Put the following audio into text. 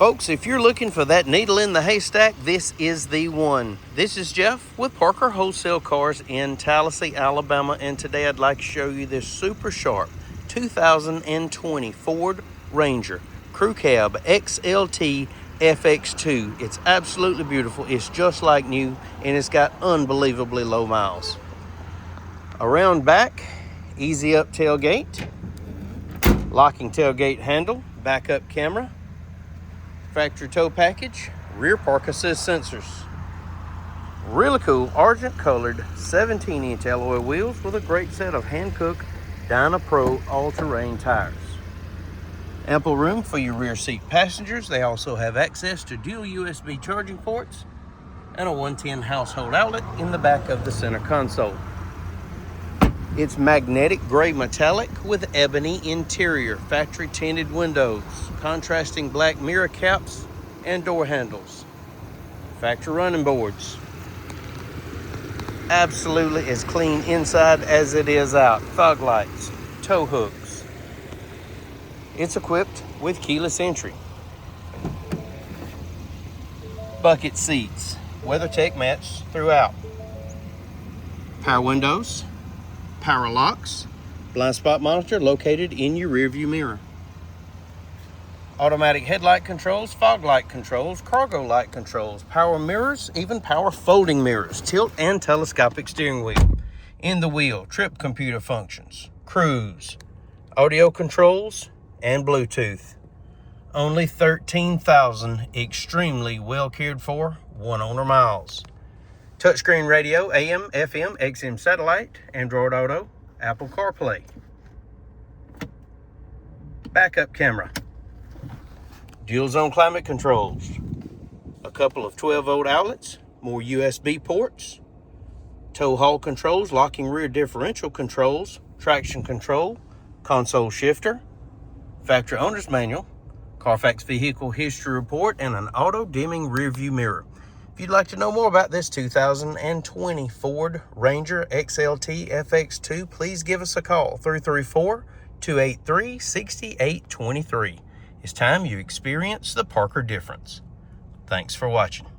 Folks, if you're looking for that needle in the haystack, this is the one. This is Jeff with Parker Wholesale Cars in Tallassee, Alabama, and today I'd like to show you this super sharp 2020 Ford Ranger Crew Cab XLT FX2. It's absolutely beautiful. It's just like new, and it's got unbelievably low miles. Around back, easy up tailgate, locking tailgate handle, backup camera, factory tow package, rear park assist sensors. Really cool argent colored 17-inch alloy wheels with a great set of Hankook Dyna Pro all-terrain tires. Ample room for your rear seat passengers. They also have access to dual USB charging ports and a 110 household outlet in the back of the center console. It's magnetic gray metallic with ebony interior, factory tinted windows, contrasting black mirror caps and door handles, factory running boards. Absolutely as clean inside as it is out. Fog lights, tow hooks. It's equipped with keyless entry, bucket seats, WeatherTech mats throughout, power windows, power locks, blind spot monitor located in your rear view mirror, automatic headlight controls, fog light controls, cargo light controls, power mirrors, even power folding mirrors, tilt and telescopic steering wheel, in the wheel, trip computer functions, cruise, audio controls, and Bluetooth. Only 13,000 extremely well cared for one owner miles. Touchscreen radio, AM, FM, XM satellite, Android Auto, Apple CarPlay. Backup camera. Dual zone climate controls. A couple of 12-volt outlets, more USB ports. Tow haul controls, locking rear differential controls, traction control, console shifter, factory owner's manual, Carfax vehicle history report, and an auto dimming rear view mirror. If you'd like to know more about this 2020 Ford Ranger XLT FX2, please give us a call, 334-283-6823. It's time you experience the Parker difference. Thanks for watching.